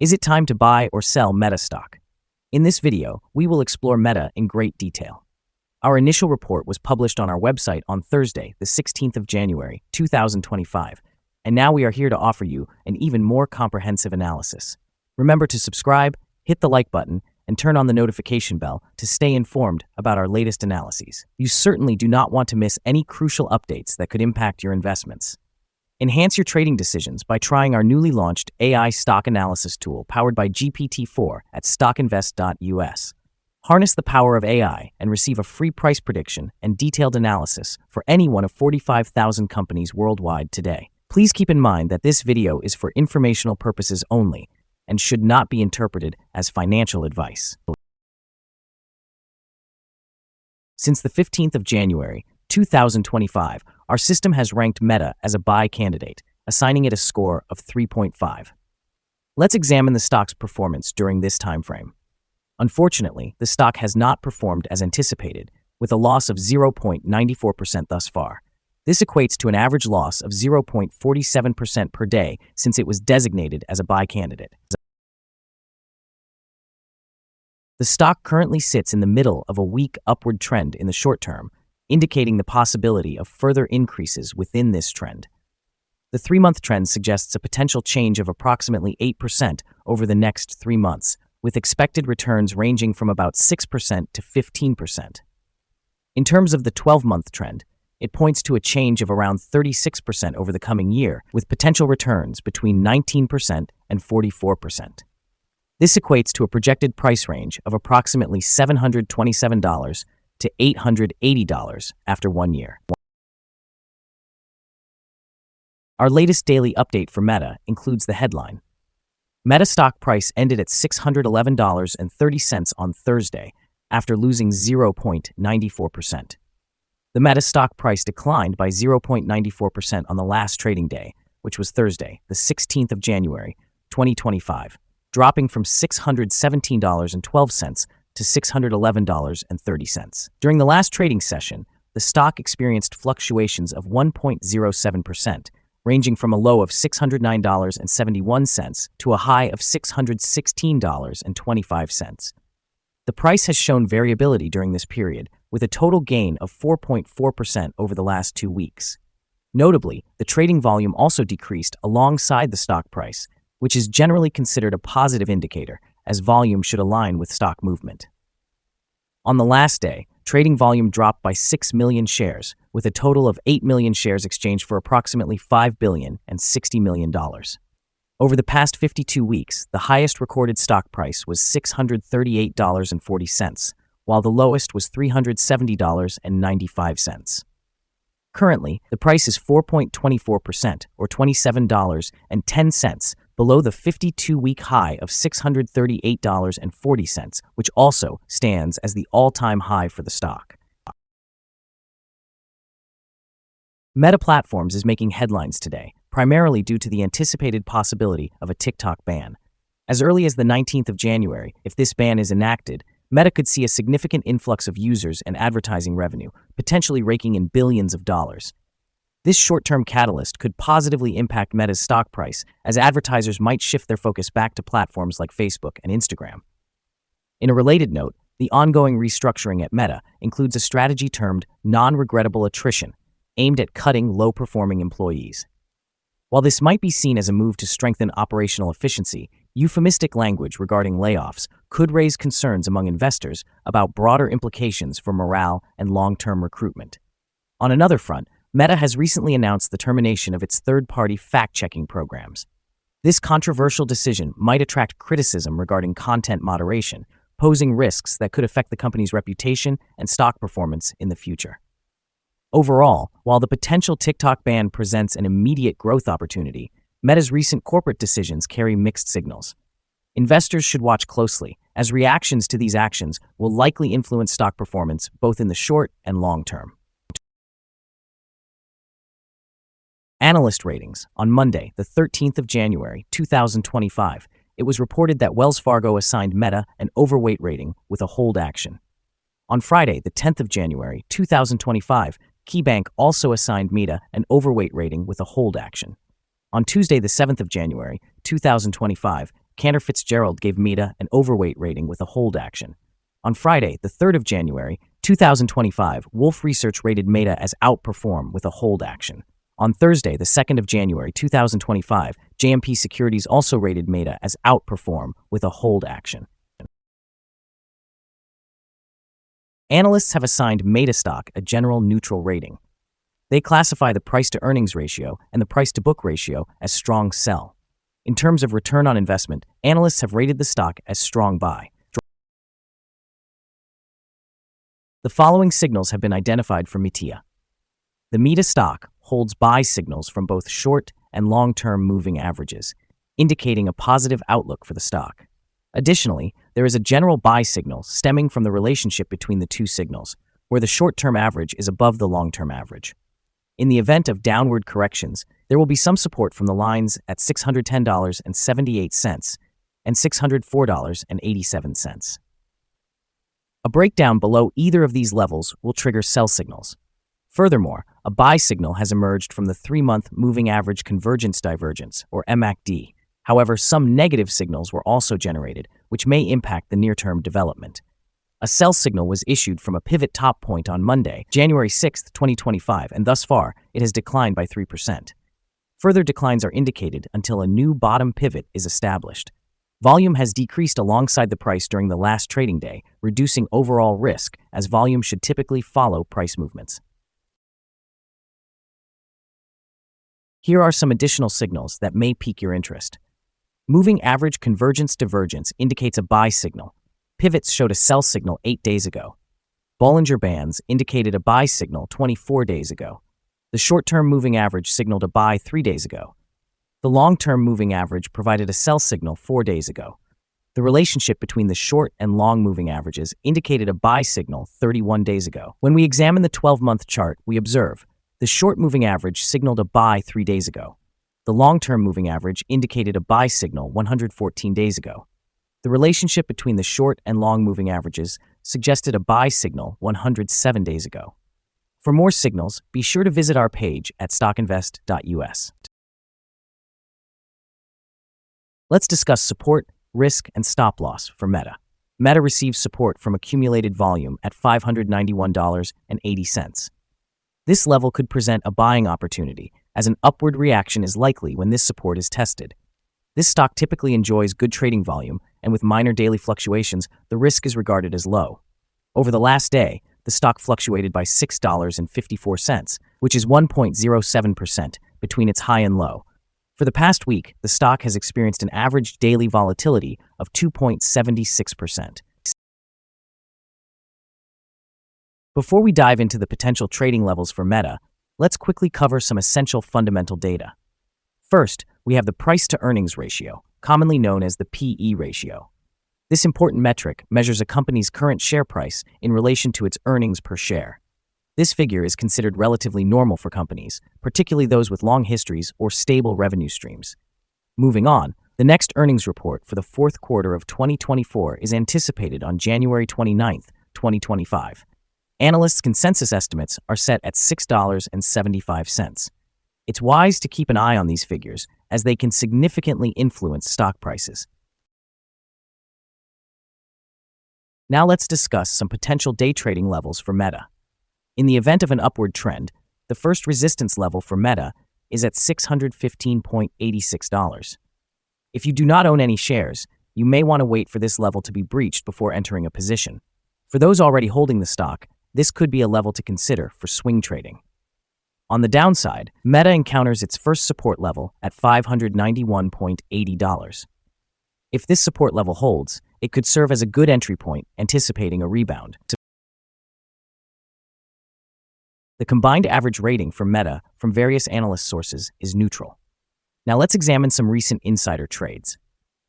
Is it time to buy or sell Meta stock? In this video, we will explore Meta in great detail. Our initial report was published on our website on Thursday, the 16th of January, 2025, and now we are here to offer you an even more comprehensive analysis. Remember to subscribe, hit the like button, and turn on the notification bell to stay informed about our latest analyses. You certainly do not want to miss any crucial updates that could impact your investments. Enhance your trading decisions by trying our newly launched AI stock analysis tool powered by GPT-4 at StockInvest.us. Harness the power of AI and receive a free price prediction and detailed analysis for any one of 45,000 companies worldwide today. Please keep in mind that this video is for informational purposes only and should not be interpreted as financial advice. Since the 15th of January, 2025, our system has ranked Meta as a buy candidate, assigning it a score of 3.5. Let's examine the stock's performance during this time frame. Unfortunately, the stock has not performed as anticipated, with a loss of 0.94% thus far. This equates to an average loss of 0.47% per day since it was designated as a buy candidate. The stock currently sits in the middle of a weak upward trend in the short term, indicating the possibility of further increases within this trend. The 3-month trend suggests a potential change of approximately 8% over the next 3 months, with expected returns ranging from about 6% to 15%. In terms of the 12-month trend, it points to a change of around 36% over the coming year, with potential returns between 19% and 44%. This equates to a projected price range of approximately $727 to $880 after 1 year. Our latest daily update for Meta includes the headline. Meta stock price ended at $611.30 on Thursday after losing 0.94%. The Meta stock price declined by 0.94% on the last trading day, which was Thursday, the 16th of January, 2025, dropping from $617.12 to $611.30. During the last trading session, the stock experienced fluctuations of 1.07%, ranging from a low of $609.71 to a high of $616.25. The price has shown variability during this period, with a total gain of 4.4% over the last 2 weeks. Notably, the trading volume also decreased alongside the stock price, which is generally considered a positive indicator, as volume should align with stock movement. On the last day, trading volume dropped by 6 million shares, with a total of 8 million shares exchanged for approximately $5 billion and $60 million. Over the past 52 weeks, the highest recorded stock price was $638.40, while the lowest was $370.95. Currently, the price is 4.24%, or $27.10, below the 52-week high of $638.40, which also stands as the all-time high for the stock. Meta Platforms is making headlines today, primarily due to the anticipated possibility of a TikTok ban. As early as the 19th of January, if this ban is enacted, Meta could see a significant influx of users and advertising revenue, potentially raking in billions of dollars. This short-term catalyst could positively impact Meta's stock price, as advertisers might shift their focus back to platforms like Facebook and Instagram. In a related note, the ongoing restructuring at Meta includes a strategy termed non-regrettable attrition, aimed at cutting low-performing employees. While this might be seen as a move to strengthen operational efficiency, euphemistic language regarding layoffs could raise concerns among investors about broader implications for morale and long-term recruitment. On another front, Meta has recently announced the termination of its third-party fact-checking programs. This controversial decision might attract criticism regarding content moderation, posing risks that could affect the company's reputation and stock performance in the future. Overall, while the potential TikTok ban presents an immediate growth opportunity, Meta's recent corporate decisions carry mixed signals. Investors should watch closely, as reactions to these actions will likely influence stock performance both in the short and long term. Analyst Ratings. On Monday, the 13th of January, 2025, it was reported that Wells Fargo assigned Meta an overweight rating with a hold action. On Friday, the 10th of January, 2025, KeyBank also assigned Meta an overweight rating with a hold action. On Tuesday, the 7th of January, 2025, Cantor Fitzgerald gave Meta an overweight rating with a hold action. On Friday, the 3rd of January, 2025, Wolfe Research rated Meta as outperform with a hold action. On Thursday, the 2nd of January, 2025, JMP Securities also rated Meta as outperform with a hold action. Analysts have assigned Meta stock a general neutral rating. They classify the price-to-earnings ratio and the price-to-book ratio as strong sell. In terms of return on investment, analysts have rated the stock as strong buy. The following signals have been identified for Meta. The Meta stock holds buy signals from both short and long-term moving averages, indicating a positive outlook for the stock. Additionally, there is a general buy signal stemming from the relationship between the two signals, where the short-term average is above the long-term average. In the event of downward corrections, there will be some support from the lines at $610.78 and $604.87. A breakdown below either of these levels will trigger sell signals. Furthermore, a buy signal has emerged from the 3-month moving average convergence divergence, or MACD. However, some negative signals were also generated, which may impact the near-term development. A sell signal was issued from a pivot top point on Monday, January 6, 2025, and thus far, it has declined by 3%. Further declines are indicated until a new bottom pivot is established. Volume has decreased alongside the price during the last trading day, reducing overall risk, as volume should typically follow price movements. Here are some additional signals that may pique your interest. Moving average convergence divergence indicates a buy signal. Pivots showed a sell signal 8 days ago. Bollinger Bands indicated a buy signal 24 days ago. The short-term moving average signaled a buy 3 days ago. The long-term moving average provided a sell signal 4 days ago. The relationship between the short and long moving averages indicated a buy signal 31 days ago. When we examine the 12-month chart, we observe the short moving average signaled a buy 3 days ago. The long-term moving average indicated a buy signal 114 days ago. The relationship between the short and long moving averages suggested a buy signal 107 days ago. For more signals, be sure to visit our page at StockInvest.us. Let's discuss support, risk, and stop loss for Meta. Meta receives support from accumulated volume at $591.80. This level could present a buying opportunity, as an upward reaction is likely when this support is tested. This stock typically enjoys good trading volume, and with minor daily fluctuations, the risk is regarded as low. Over the last day, the stock fluctuated by $6.54, which is 1.07% between its high and low. For the past week, the stock has experienced an average daily volatility of 2.76%. Before we dive into the potential trading levels for Meta, let's quickly cover some essential fundamental data. First, we have the price-to-earnings ratio, commonly known as the PE ratio. This important metric measures a company's current share price in relation to its earnings per share. This figure is considered relatively normal for companies, particularly those with long histories or stable revenue streams. Moving on, the next earnings report for the fourth quarter of 2024 is anticipated on January 29, 2025. Analysts' consensus estimates are set at $6.75. It's wise to keep an eye on these figures, as they can significantly influence stock prices. Now let's discuss some potential day trading levels for Meta. In the event of an upward trend, the first resistance level for Meta is at $615.86. If you do not own any shares, you may want to wait for this level to be breached before entering a position. For those already holding the stock, this could be a level to consider for swing trading. On the downside, Meta encounters its first support level at $591.80. If this support level holds, it could serve as a good entry point, anticipating a rebound. The combined average rating for Meta from various analyst sources is neutral. Now let's examine some recent insider trades.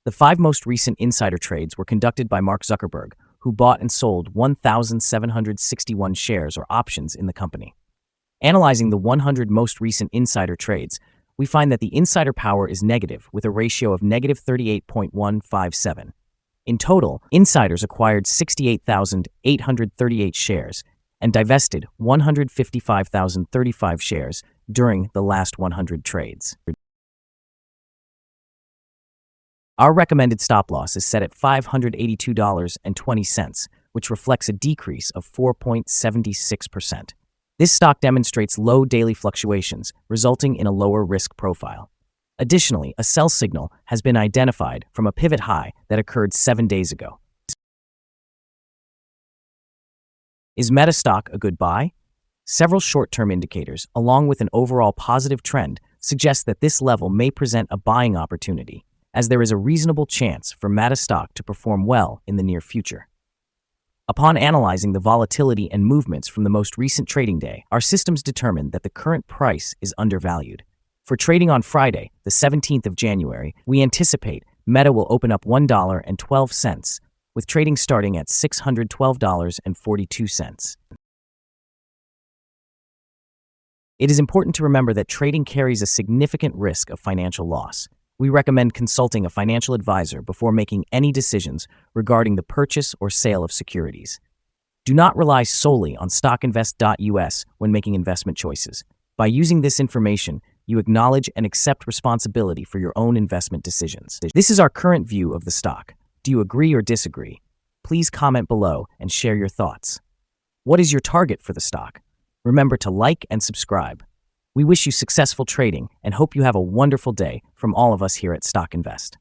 The 5 most recent insider trades were conducted by Mark Zuckerberg, who bought and sold 1,761 shares or options in the company. Analyzing the 100 most recent insider trades, we find that the insider power is negative with a ratio of negative 38.157. In total, insiders acquired 68,838 shares and divested 155,035 shares during the last 100 trades. Our recommended stop loss is set at $582.20, which reflects a decrease of 4.76%. This stock demonstrates low daily fluctuations, resulting in a lower risk profile. Additionally, a sell signal has been identified from a pivot high that occurred 7 days ago. Is Meta stock a good buy? Several short-term indicators, along with an overall positive trend, suggest that this level may present a buying opportunity, as there is a reasonable chance for Meta stock to perform well in the near future. Upon analyzing the volatility and movements from the most recent trading day, our systems determined that the current price is undervalued. For trading on Friday, the 17th of January, we anticipate Meta will open up $1.12, with trading starting at $612.42. It is important to remember that trading carries a significant risk of financial loss. We recommend consulting a financial advisor before making any decisions regarding the purchase or sale of securities. Do not rely solely on StockInvest.us when making investment choices. By using this information, you acknowledge and accept responsibility for your own investment decisions. This is our current view of the stock. Do you agree or disagree? Please comment below and share your thoughts. What is your target for the stock? Remember to like and subscribe. We wish you successful trading and hope you have a wonderful day from all of us here at Stock Invest.